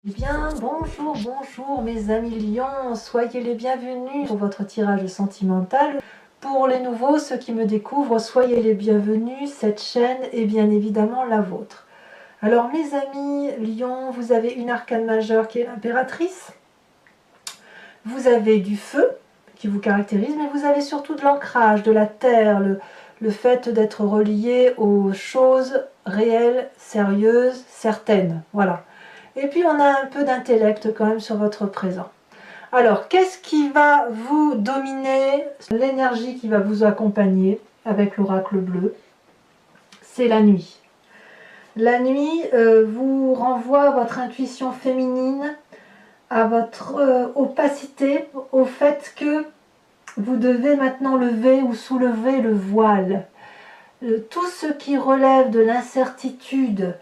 Eh bien, bonjour mes amis lions, soyez les bienvenus pour votre tirage sentimental. Pour les nouveaux, ceux qui me découvrent, soyez les bienvenus, cette chaîne est bien évidemment la vôtre. Alors mes amis lions, vous avez une arcane majeure qui est l'impératrice, vous avez du feu qui vous caractérise, mais vous avez surtout de l'ancrage, de la terre, le fait d'être relié aux choses réelles, sérieuses, certaines, voilà. Et puis on a un peu d'intellect quand même sur votre présent. Alors, qu'est-ce qui va vous dominer? L'énergie qui va vous accompagner avec l'oracle bleu, c'est la nuit. La nuit vous renvoie à votre intuition féminine, à votre opacité, au fait que vous devez maintenant lever ou soulever le voile. Tout ce qui relève de l'incertitude,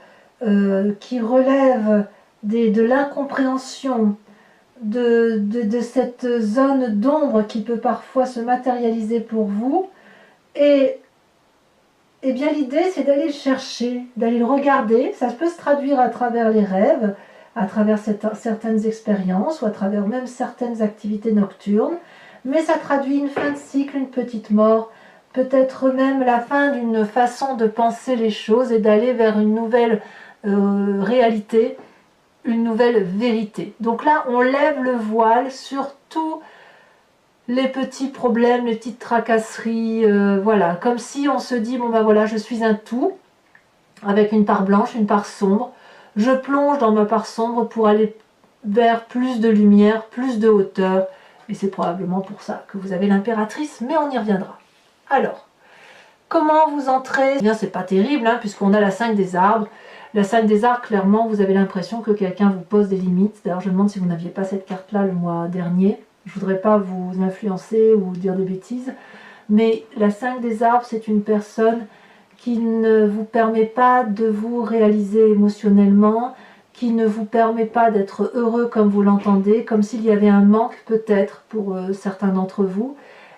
qui relève de l'incompréhension, de cette zone d'ombre qui peut parfois se matérialiser pour vous. Et bien l'idée, c'est d'aller le chercher, d'aller le regarder. Ça peut se traduire à travers les rêves, à travers certaines expériences ou à travers même certaines activités nocturnes. Mais ça traduit une fin de cycle, une petite mort, peut-être même la fin d'une façon de penser les choses et d'aller vers une nouvelle réalité, une nouvelle vérité. Donc là, on lève le voile sur tous les petits problèmes, les petites tracasseries, voilà, comme si on se dit, bon ben voilà, je suis un tout, avec une part blanche, une part sombre, je plonge dans ma part sombre pour aller vers plus de lumière, plus de hauteur, et c'est probablement pour ça que vous avez l'impératrice, mais on y reviendra. Alors, comment vous entrez? Eh bien, c'est pas terrible, hein, puisqu'on a la 5 des arbres. La 5 des arbres, clairement, vous avez l'impression que quelqu'un vous pose des limites. D'ailleurs, je me demande si vous n'aviez pas cette carte-là le mois dernier. Je ne voudrais pas vous influencer ou dire de bêtises. Mais la 5 des arbres, c'est une personne qui ne vous permet pas de vous réaliser émotionnellement, qui ne vous permet pas d'être heureux comme vous l'entendez, comme s'il y avait un manque peut-être pour certains d'entre vous.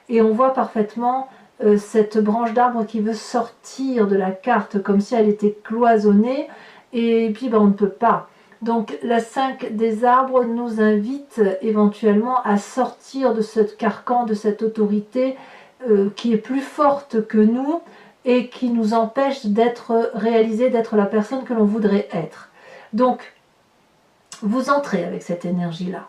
Et on voit parfaitement cette branche d'arbre qui veut sortir de la carte comme si elle était cloisonnée, et puis on ne peut pas. Donc la 5 des arbres nous invite éventuellement à sortir de ce carcan, de cette autorité qui est plus forte que nous et qui nous empêche d'être réalisé, d'être la personne que l'on voudrait être. Donc vous entrez avec cette énergie-là.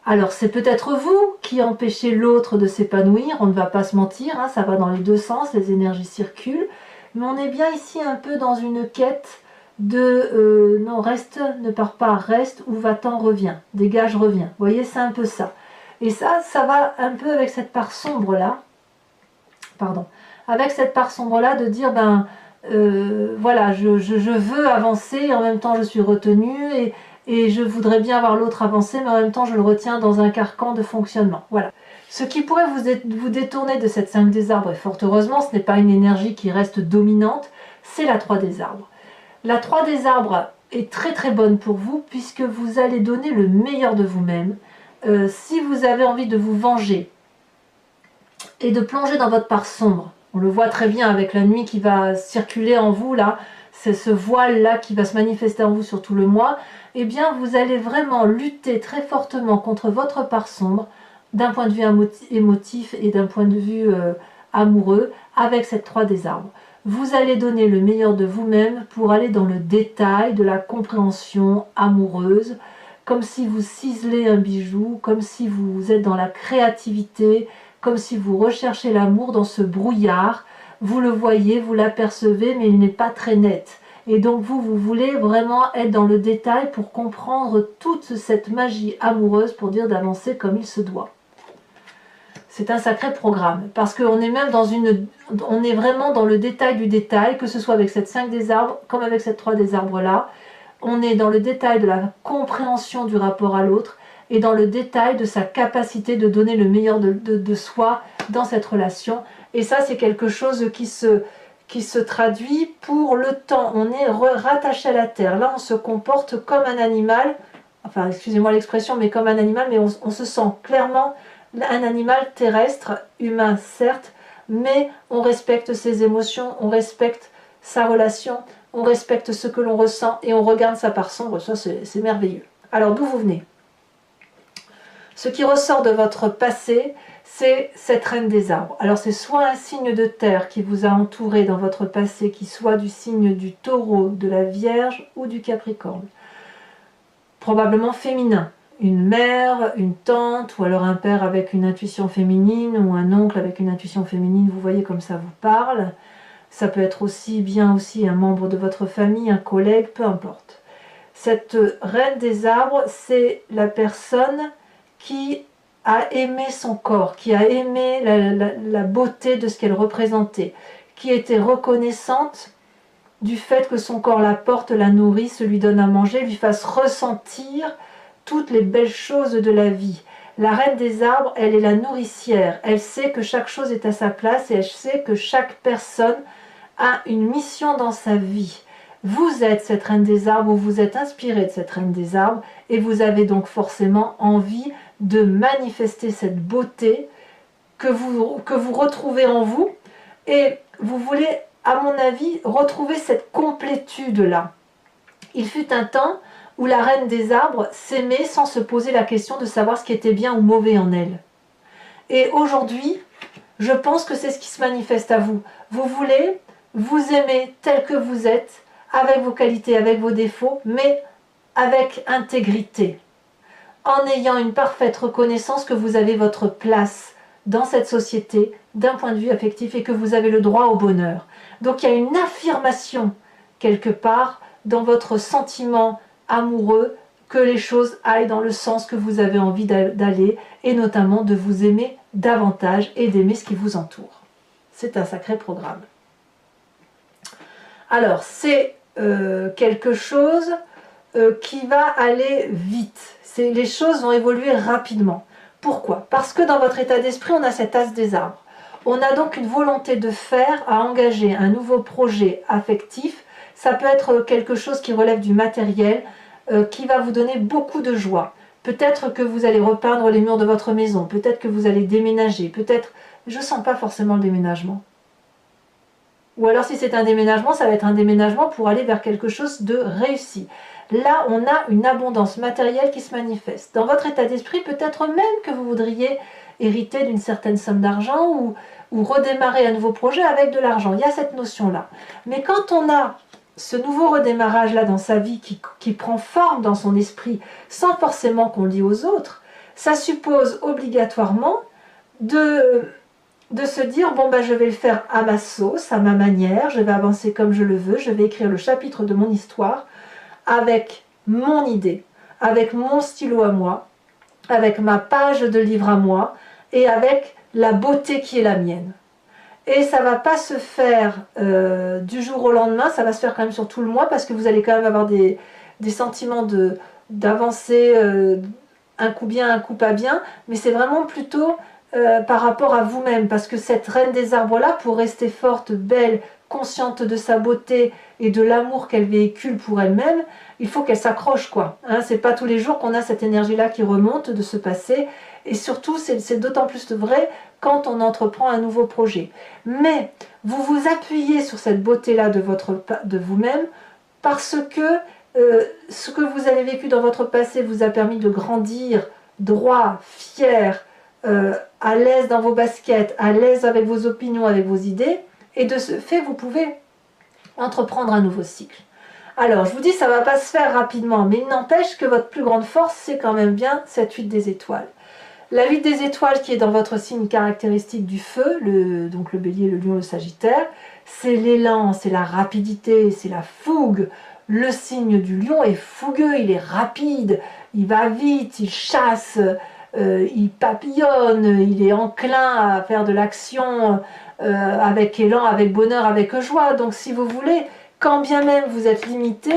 Alors c'est peut-être vous qui empêchez l'autre de s'épanouir, on ne va pas se mentir, hein, ça va dans les deux sens, les énergies circulent, mais on est bien ici un peu dans une quête de non, reste, ne pars pas, reste, ou va-t'en, reviens, dégage, reviens. Vous voyez, c'est un peu ça. Et ça va un peu avec cette part sombre là, pardon, avec cette part sombre là de dire voilà, je veux avancer et en même temps je suis retenue et je voudrais bien avoir l'autre avancé, mais en même temps je le retiens dans un carcan de fonctionnement. Voilà. Ce qui pourrait vous détourner de cette 5 des arbres, et fort heureusement, ce n'est pas une énergie qui reste dominante, c'est la 3 des arbres. La 3 des arbres est très très bonne pour vous, puisque vous allez donner le meilleur de vous-même. Si vous avez envie de vous venger et de plonger dans votre part sombre, on le voit très bien avec la nuit qui va circuler en vous là, c'est ce voile-là qui va se manifester en vous sur tout le mois, eh bien vous allez vraiment lutter très fortement contre votre part sombre, d'un point de vue émotif et d'un point de vue amoureux, avec cette 3 des arbres. Vous allez donner le meilleur de vous-même pour aller dans le détail de la compréhension amoureuse, comme si vous ciselez un bijou, comme si vous êtes dans la créativité, comme si vous recherchez l'amour dans ce brouillard. Vous le voyez, vous l'apercevez, mais il n'est pas très net. Et donc vous voulez vraiment être dans le détail pour comprendre toute cette magie amoureuse pour dire d'avancer comme il se doit. C'est un sacré programme, parce qu'on est même on est vraiment dans le détail du détail, que ce soit avec cette 5 des arbres, comme avec cette 3 des arbres là. On est dans le détail de la compréhension du rapport à l'autre, et dans le détail de sa capacité de donner le meilleur de soi dans cette relation. Et ça, c'est quelque chose qui se traduit pour le temps. On est rattaché à la terre. Là, on se comporte comme un animal, enfin, excusez-moi l'expression, mais comme un animal, mais on se sent clairement un animal terrestre, humain certes, mais on respecte ses émotions, on respecte sa relation, on respecte ce que l'on ressent et on regarde sa part sombre. Ça, c'est merveilleux. Alors d'où vous venez? Ce qui ressort de votre passé, c'est cette reine des arbres. Alors c'est soit un signe de terre qui vous a entouré dans votre passé, qui soit du signe du taureau, de la vierge ou du capricorne. Probablement féminin. Une mère, une tante, ou alors un père avec une intuition féminine, ou un oncle avec une intuition féminine, vous voyez comme ça vous parle. Ça peut être aussi bien aussi un membre de votre famille, un collègue, peu importe. Cette reine des arbres, c'est la personne qui a aimé son corps, qui a aimé la beauté de ce qu'elle représentait, qui était reconnaissante du fait que son corps la porte, la nourrisse, lui donne à manger, lui fasse ressentir toutes les belles choses de la vie. La reine des arbres, elle est la nourricière. Elle sait que chaque chose est à sa place et elle sait que chaque personne a une mission dans sa vie. Vous êtes cette reine des arbres, ou vous êtes inspiré de cette reine des arbres, et vous avez donc forcément envie de manifester cette beauté que vous retrouvez en vous, et vous voulez, à mon avis, retrouver cette complétude-là. Il fut un temps où la reine des arbres s'aimait sans se poser la question de savoir ce qui était bien ou mauvais en elle. Et aujourd'hui, je pense que c'est ce qui se manifeste à vous. Vous voulez vous aimer tel que vous êtes, avec vos qualités, avec vos défauts, mais avec intégrité, en ayant une parfaite reconnaissance que vous avez votre place dans cette société d'un point de vue affectif et que vous avez le droit au bonheur. Donc il y a une affirmation quelque part dans votre sentiment amoureux que les choses aillent dans le sens que vous avez envie d'aller, et notamment de vous aimer davantage et d'aimer ce qui vous entoure. C'est un sacré programme. Alors c'est quelque chose qui va aller vite. Les choses vont évoluer rapidement. Pourquoi? Parce que dans votre état d'esprit, on a cet as des arbres. On a donc une volonté de faire, à engager un nouveau projet affectif. Ça peut être quelque chose qui relève du matériel, qui va vous donner beaucoup de joie. Peut-être que vous allez repeindre les murs de votre maison, peut-être que vous allez déménager, peut-être... Je ne sens pas forcément le déménagement. Ou alors si c'est un déménagement, ça va être un déménagement pour aller vers quelque chose de réussi. Là, on a une abondance matérielle qui se manifeste. Dans votre état d'esprit, peut-être même que vous voudriez hériter d'une certaine somme d'argent ou redémarrer un nouveau projet avec de l'argent. Il y a cette notion-là. Mais quand on a ce nouveau redémarrage-là dans sa vie qui prend forme dans son esprit, sans forcément qu'on le dise aux autres, ça suppose obligatoirement de se dire, bon ben je vais le faire à ma sauce, à ma manière, je vais avancer comme je le veux, je vais écrire le chapitre de mon histoire avec mon idée, avec mon stylo à moi, avec ma page de livre à moi et avec la beauté qui est la mienne. Et ça ne va pas se faire du jour au lendemain, ça va se faire quand même sur tout le mois parce que vous allez quand même avoir des sentiments d'avancer un coup bien, un coup pas bien, mais c'est vraiment plutôt par rapport à vous-même, parce que cette reine des arbres-là, pour rester forte, belle, consciente de sa beauté et de l'amour qu'elle véhicule pour elle-même, il faut qu'elle s'accroche, quoi. Hein, c'est pas tous les jours qu'on a cette énergie-là qui remonte de ce passé, et surtout, c'est d'autant plus vrai quand on entreprend un nouveau projet. Mais vous vous appuyez sur cette beauté-là de vous-même, parce que ce que vous avez vécu dans votre passé vous a permis de grandir droit, fier, à l'aise dans vos baskets, à l'aise avec vos opinions, avec vos idées, et de ce fait, vous pouvez entreprendre un nouveau cycle. Alors, je vous dis, ça ne va pas se faire rapidement, mais il n'empêche que votre plus grande force, c'est quand même bien cette 8 des étoiles. La 8 des étoiles qui est dans votre signe caractéristique du feu, donc le bélier, le lion, le sagittaire, c'est l'élan, c'est la rapidité, c'est la fougue. Le signe du lion est fougueux, il est rapide, il va vite, il chasse, il papillonne, il est enclin à faire de l'action avec élan, avec bonheur, avec joie. Donc si vous voulez, quand bien même vous êtes limité,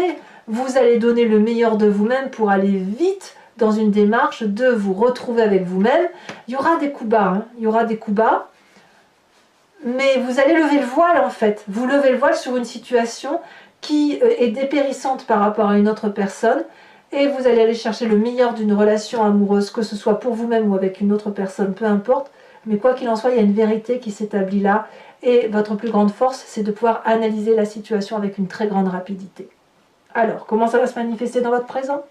vous allez donner le meilleur de vous-même pour aller vite dans une démarche de vous retrouver avec vous-même. Il y aura des coups bas, hein, il y aura des coups bas, mais vous allez lever le voile en fait. Vous levez le voile sur une situation qui est dépérissante par rapport à une autre personne, et vous allez aller chercher le meilleur d'une relation amoureuse, que ce soit pour vous-même ou avec une autre personne, peu importe. Mais quoi qu'il en soit, il y a une vérité qui s'établit là, et votre plus grande force, c'est de pouvoir analyser la situation avec une très grande rapidité. Alors, comment ça va se manifester dans votre présent?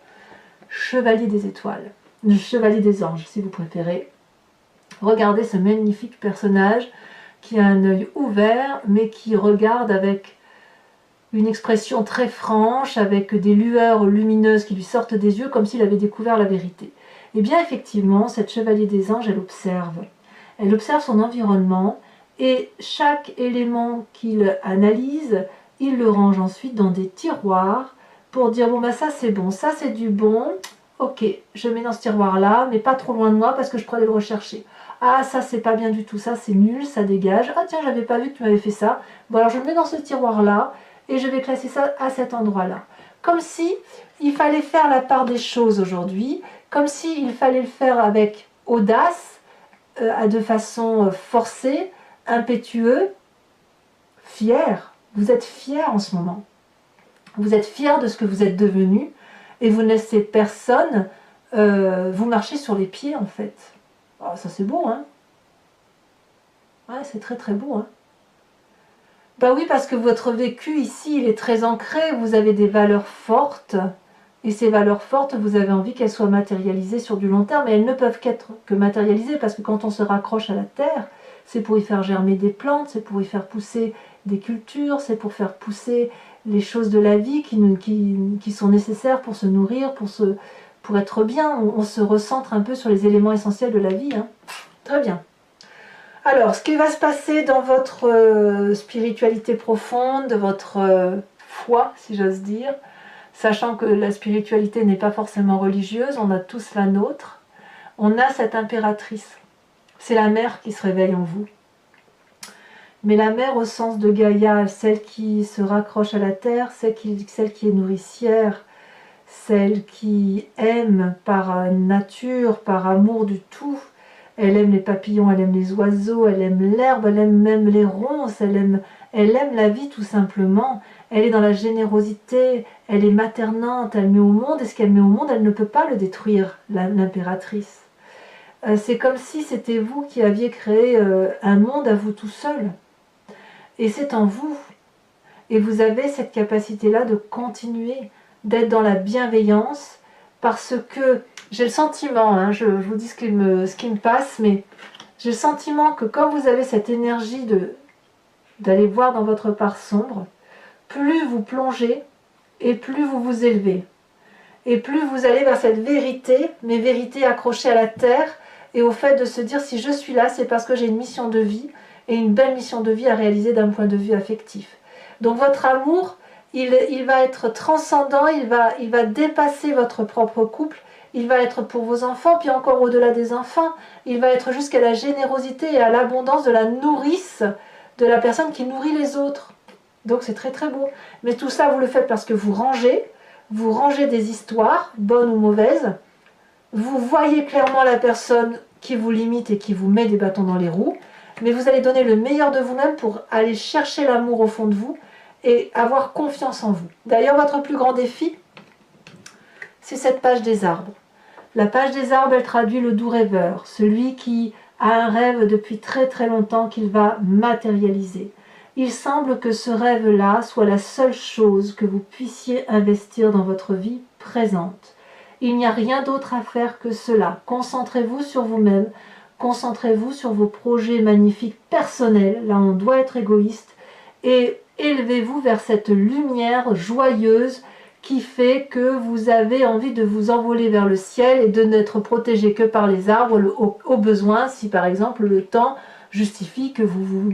chevalier des étoiles, le chevalier des anges si vous préférez. Regardez ce magnifique personnage qui a un œil ouvert mais qui regarde avec une expression très franche, avec des lueurs lumineuses qui lui sortent des yeux comme s'il avait découvert la vérité. Et bien effectivement, cette chevalier des anges, elle observe. Elle observe son environnement et chaque élément qu'il analyse, il le range ensuite dans des tiroirs pour dire bon ça c'est bon, ça c'est du bon, ok, je mets dans ce tiroir là, mais pas trop loin de moi parce que je pourrais aller le rechercher. Ah ça c'est pas bien du tout, ça c'est nul, ça dégage. Ah tiens, j'avais pas vu que tu m'avais fait ça. Bon alors je le mets dans ce tiroir là et je vais classer ça à cet endroit là. Comme si il fallait faire la part des choses aujourd'hui, comme si il fallait le faire avec audace, de façon forcée, impétueux, fier. Vous êtes fier en ce moment. Vous êtes fier de ce que vous êtes devenu et vous ne laissez personne vous marcher sur les pieds en fait. Oh, ça c'est beau, hein? Ouais, c'est très très beau, hein? Bah oui, parce que votre vécu ici, il est très ancré, vous avez des valeurs fortes, et ces valeurs fortes, vous avez envie qu'elles soient matérialisées sur du long terme, mais elles ne peuvent qu'être que matérialisées, parce que quand on se raccroche à la terre, c'est pour y faire germer des plantes, c'est pour y faire pousser des cultures, c'est pour faire pousser les choses de la vie qui sont nécessaires pour se nourrir, pour être bien. On se recentre un peu sur les éléments essentiels de la vie, hein. Très bien. Alors, ce qui va se passer dans votre spiritualité profonde, de votre foi, si j'ose dire, sachant que la spiritualité n'est pas forcément religieuse, on a tous la nôtre, on a cette impératrice. C'est la mère qui se réveille en vous. Mais la mère au sens de Gaïa, celle qui se raccroche à la terre, celle qui est nourricière, celle qui aime par nature, par amour du tout. Elle aime les papillons, elle aime les oiseaux, elle aime l'herbe, elle aime même les ronces, elle aime la vie tout simplement. Elle est dans la générosité, elle est maternante, elle met au monde, et ce qu'elle met au monde, elle ne peut pas le détruire, l'impératrice. C'est comme si c'était vous qui aviez créé un monde à vous tout seul. Et c'est en vous. Et vous avez cette capacité-là de continuer, d'être dans la bienveillance, parce que j'ai le sentiment, hein, je vous dis ce qui me passe, mais j'ai le sentiment que quand vous avez cette énergie d'aller voir dans votre part sombre, plus vous plongez et plus vous vous élevez. Et plus vous allez vers cette vérité, mais vérité accrochée à la terre, et au fait de se dire si je suis là, c'est parce que j'ai une mission de vie, et une belle mission de vie à réaliser d'un point de vue affectif. Donc votre amour, il va être transcendant, il va dépasser votre propre couple, il va être pour vos enfants, puis encore au-delà des enfants, il va être jusqu'à la générosité et à l'abondance de la nourrice, de la personne qui nourrit les autres. Donc c'est très très beau. Mais tout ça, vous le faites parce que vous rangez des histoires, bonnes ou mauvaises, vous voyez clairement la personne qui vous limite et qui vous met des bâtons dans les roues, mais vous allez donner le meilleur de vous-même pour aller chercher l'amour au fond de vous et avoir confiance en vous. D'ailleurs, votre plus grand défi, c'est cette page des arbres. La page des arbres, elle traduit le doux rêveur, celui qui a un rêve depuis très très longtemps qu'il va matérialiser. Il semble que ce rêve-là soit la seule chose que vous puissiez investir dans votre vie présente. Il n'y a rien d'autre à faire que cela. Concentrez-vous sur vous-même, concentrez-vous sur vos projets magnifiques personnels, là on doit être égoïste, et élevez-vous vers cette lumière joyeuse qui fait que vous avez envie de vous envoler vers le ciel et de n'être protégé que par les arbres au besoin, si par exemple le temps justifie que vous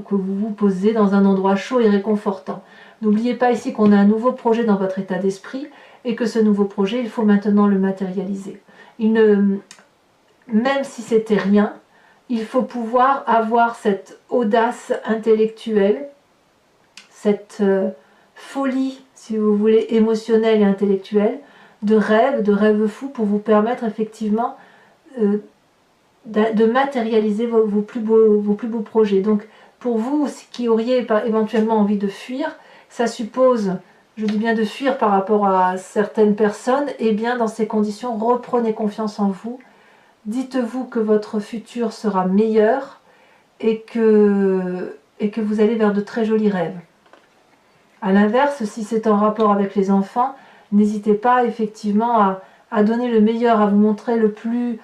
vous posez dans un endroit chaud et réconfortant. N'oubliez pas ici qu'on a un nouveau projet dans votre état d'esprit et que ce nouveau projet, il faut maintenant le matérialiser. Même si c'était rien, il faut pouvoir avoir cette audace intellectuelle, cette folie, si vous voulez, émotionnelle et intellectuelle, de rêve fou pour vous permettre effectivement de matérialiser vos plus beaux projets. Donc pour vous qui auriez éventuellement envie de fuir, ça suppose, je dis bien de fuir par rapport à certaines personnes, et bien dans ces conditions, reprenez confiance en vous, dites-vous que votre futur sera meilleur et que vous allez vers de très jolis rêves. A l'inverse, si c'est en rapport avec les enfants, n'hésitez pas effectivement à donner le meilleur, à vous montrer le plus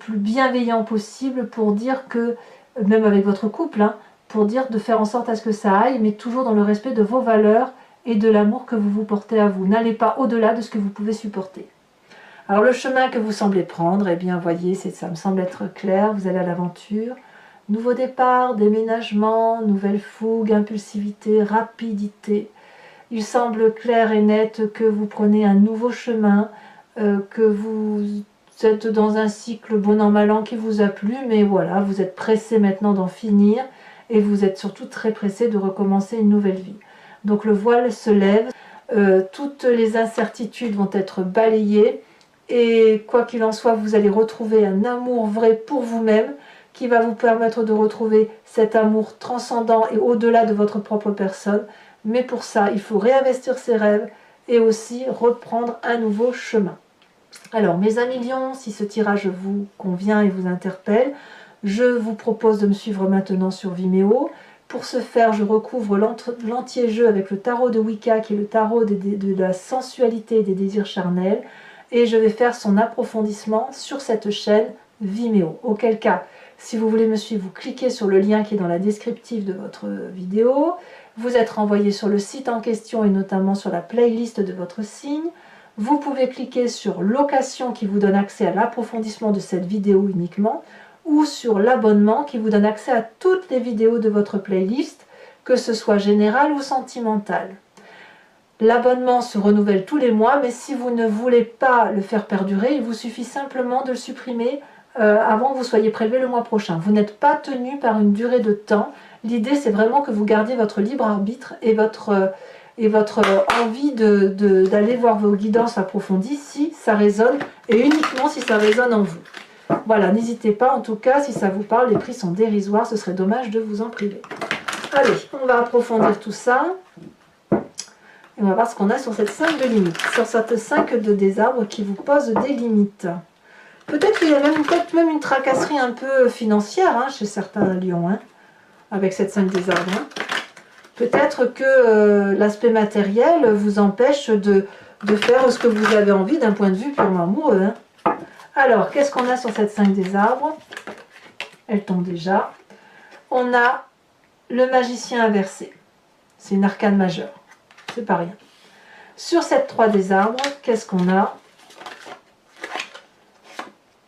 bienveillant possible pour dire que, même avec votre couple, hein, pour dire de faire en sorte à ce que ça aille, mais toujours dans le respect de vos valeurs et de l'amour que vous vous portez à vous. N'allez pas au-delà de ce que vous pouvez supporter. Alors le chemin que vous semblez prendre, eh bien voyez, ça me semble être clair, vous allez à l'aventure. Nouveau départ, déménagement, nouvelle fougue, impulsivité, rapidité. Il semble clair et net que vous prenez un nouveau chemin, que vous êtes dans un cycle bon an mal an qui vous a plu, mais voilà, vous êtes pressé maintenant d'en finir et vous êtes surtout très pressé de recommencer une nouvelle vie. Donc le voile se lève, toutes les incertitudes vont être balayées et quoi qu'il en soit, vous allez retrouver un amour vrai pour vous-même qui va vous permettre de retrouver cet amour transcendant et au-delà de votre propre personne. Mais pour ça, il faut réinvestir ses rêves et aussi reprendre un nouveau chemin. Alors, mes amis lions, si ce tirage vous convient et vous interpelle, je vous propose de me suivre maintenant sur Vimeo. Pour ce faire, je recouvre l'entier-jeu avec le tarot de Wicca, qui est le tarot de la sensualité et des désirs charnels. Et je vais faire son approfondissement sur cette chaîne Vimeo. Auquel cas, si vous voulez me suivre, vous cliquez sur le lien qui est dans la descriptive de votre vidéo. Vous êtes renvoyé sur le site en question et notamment sur la playlist de votre signe. Vous pouvez cliquer sur location qui vous donne accès à l'approfondissement de cette vidéo uniquement ou sur l'abonnement qui vous donne accès à toutes les vidéos de votre playlist, que ce soit générale ou sentimentale. L'abonnement se renouvelle tous les mois, mais si vous ne voulez pas le faire perdurer, il vous suffit simplement de le supprimer avant que vous soyez prélevé le mois prochain. Vous n'êtes pas tenu par une durée de temps. L'idée, c'est vraiment que vous gardiez votre libre arbitre et votre envie d'aller voir vos guidances approfondies si ça résonne, et uniquement si ça résonne en vous. Voilà, n'hésitez pas, en tout cas, si ça vous parle, les prix sont dérisoires, ce serait dommage de vous en priver. Allez, on va approfondir tout ça. Et on va voir ce qu'on a sur cette 5 de limites, sur cette 5 de désarbre qui vous pose des limites. Peut-être qu'il y a même une tracasserie un peu financière hein, chez certains lions, hein, avec cette 5 désarbre. Hein. Peut-être que l'aspect matériel vous empêche de faire ce que vous avez envie d'un point de vue purement amoureux. Hein. Alors, qu'est-ce qu'on a sur cette 5 désarbre? Elle tombe déjà. On a le magicien inversé. C'est une arcane majeure. C'est pas rien. Sur cette 3 des arbres, qu'est-ce qu'on a?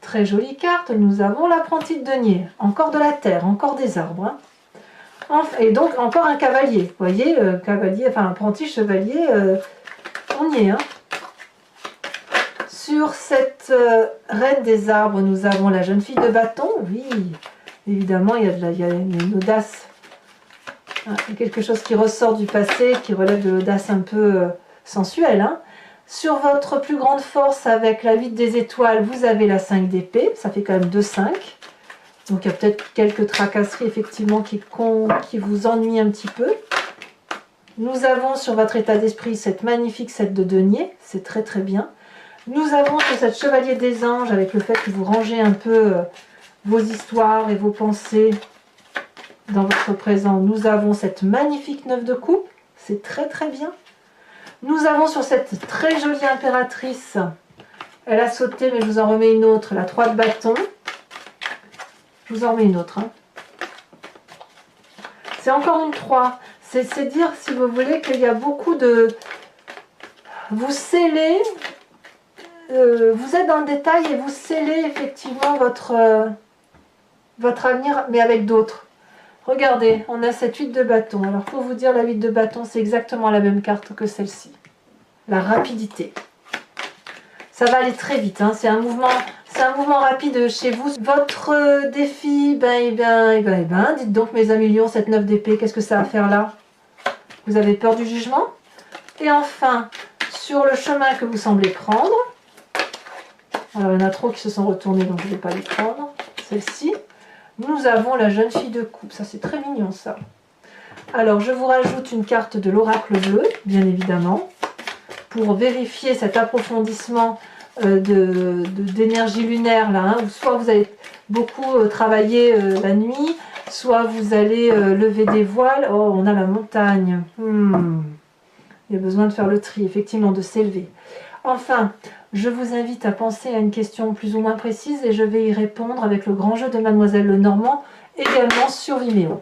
Très jolie carte, nous avons l'apprenti de denier. Encore de la terre, encore des arbres. Hein. Et donc encore un cavalier. Vous voyez, cavalier, enfin apprenti chevalier, on y est. Hein. Sur cette reine des arbres, nous avons la jeune fille de bâton. Oui, évidemment, il y a une audace. Il y a quelque chose qui ressort du passé, qui relève de l'audace un peu sensuelle. Hein. Sur votre plus grande force, avec la 8 des étoiles, vous avez la 5 d'épée. Ça fait quand même 2-5. Donc il y a peut-être quelques tracasseries, effectivement, qui vous ennuient un petit peu. Nous avons sur votre état d'esprit cette magnifique 7 de denier. C'est très très bien. Nous avons sur cette chevalier des anges, avec le fait que vous rangez un peu vos histoires et vos pensées dans votre présent, nous avons cette magnifique 9 de coupe, c'est très très bien. Nous avons sur cette très jolie impératrice, elle a sauté mais je vous en remets une autre, la 3 de bâton. Je vous en remets une autre. Hein. C'est encore une 3, c'est dire si vous voulez qu'il y a beaucoup de... Vous scellez, vous êtes dans le détail et vous scellez effectivement votre avenir mais avec d'autres. Regardez, on a cette 8 de bâton. Alors pour vous dire, la 8 de bâton, c'est exactement la même carte que celle-ci. La rapidité. Ça va aller très vite, hein. C'est un mouvement rapide chez vous. Votre défi, dites donc mes amis lions, cette 9 d'épée, qu'est-ce que ça va faire là? Vous avez peur du jugement? Et enfin, sur le chemin que vous semblez prendre, alors il y en a trop qui se sont retournés, donc je ne vais pas les prendre. Celle-ci. Nous avons la jeune fille de coupe, ça c'est très mignon ça. Alors je vous rajoute une carte de l'oracle bleu, bien évidemment, pour vérifier cet approfondissement d'énergie lunaire là. Hein, où soit vous allez beaucoup travailler la nuit, soit vous allez lever des voiles. Oh, on a la montagne. Il y a besoin de faire le tri, effectivement, de s'élever. Enfin, je vous invite à penser à une question plus ou moins précise et je vais y répondre avec le grand jeu de Mademoiselle Lenormand, également sur Vimeo.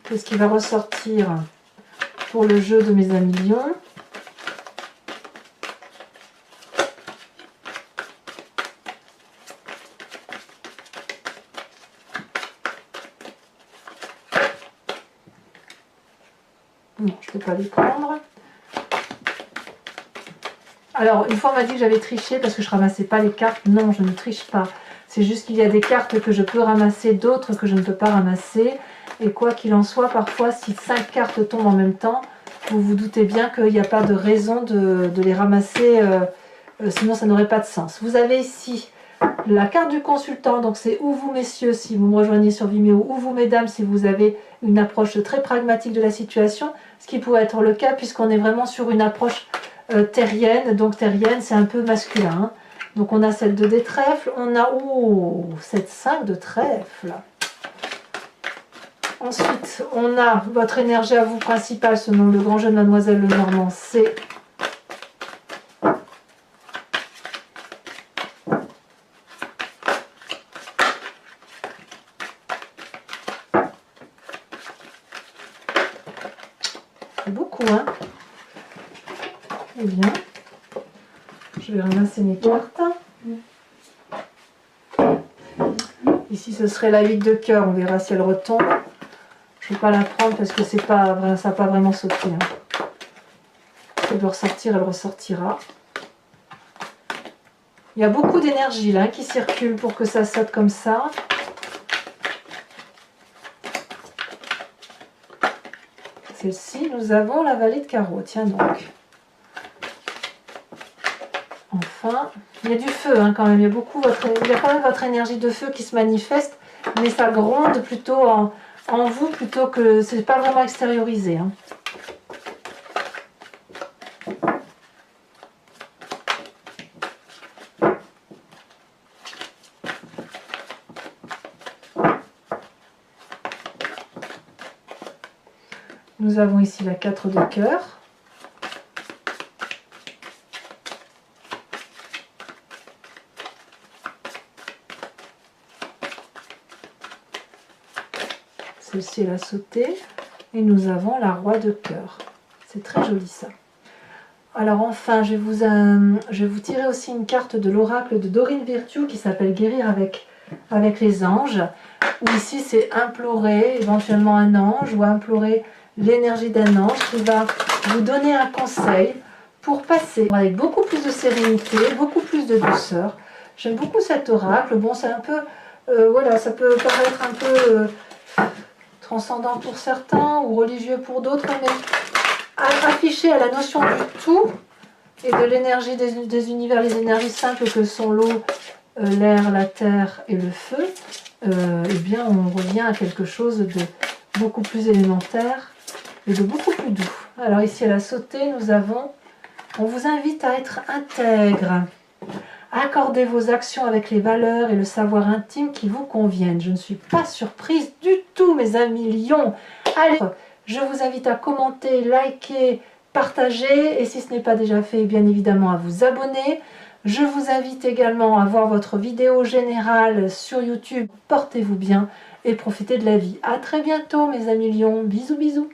Qu'est-ce qui va ressortir pour le jeu de mes amis lions? Non, je ne peux pas les prendre. Alors, une fois on m'a dit que j'avais triché parce que je ne ramassais pas les cartes. Non, je ne triche pas. C'est juste qu'il y a des cartes que je peux ramasser, d'autres que je ne peux pas ramasser. Et quoi qu'il en soit, parfois, si 5 cartes tombent en même temps, vous vous doutez bien qu'il n'y a pas de raison de les ramasser, sinon ça n'aurait pas de sens. Vous avez ici la carte du consultant, donc c'est ou vous messieurs si vous me rejoignez sur Vimeo, ou vous mesdames si vous avez une approche très pragmatique de la situation, ce qui pourrait être le cas puisqu'on est vraiment sur une approche terrienne, donc terrienne c'est un peu masculin. Hein. Donc on a celle de des trèfles, on a cette 5 de trèfle. Ensuite, on a votre énergie à vous principale selon le grand jeu de Mademoiselle Lenormand, c'est beaucoup, hein? Eh bien, je vais ramasser mes cartes. Ici, ce serait la 8 de cœur, on verra si elle retombe. Je ne vais pas la prendre parce que c'est pas, ça n'a pas vraiment sauté. Hein. Si elle doit ressortir, elle ressortira. Il y a beaucoup d'énergie là qui circule pour que ça saute comme ça. Celle-ci, nous avons la vallée de carreau. Tiens donc. Enfin, il y a du feu hein, quand même. Il y a quand même votre énergie de feu qui se manifeste, mais ça gronde plutôt en vous plutôt que c'est pas vraiment extériorisé. Hein. Nous avons ici la 4 de cœur. Celle-ci, elle a sauté. Et nous avons la roi de cœur. C'est très joli ça. Alors enfin, je vais vous tirer aussi une carte de l'oracle de Dorine Virtue qui s'appelle Guérir avec les anges. Où ici, c'est implorer éventuellement un ange ou implorer l'énergie d'un ange qui va vous donner un conseil pour passer avec beaucoup plus de sérénité, beaucoup plus de douceur. J'aime beaucoup cet oracle. Bon, c'est un peu, voilà, ça peut paraître un peu transcendant pour certains ou religieux pour d'autres, mais affiché à la notion du tout et de l'énergie des univers, les énergies simples que sont l'eau, l'air, la terre et le feu, eh bien on revient à quelque chose de beaucoup plus élémentaire et de beaucoup plus doux. Alors ici à la sauté, on vous invite à être intègre. Accordez vos actions avec les valeurs et le savoir intime qui vous conviennent. Je ne suis pas surprise du tout, mes amis lions. Allez, je vous invite à commenter, liker, partager et si ce n'est pas déjà fait, bien évidemment à vous abonner. Je vous invite également à voir votre vidéo générale sur YouTube. Portez-vous bien et profitez de la vie. À très bientôt, mes amis lions. Bisous, bisous.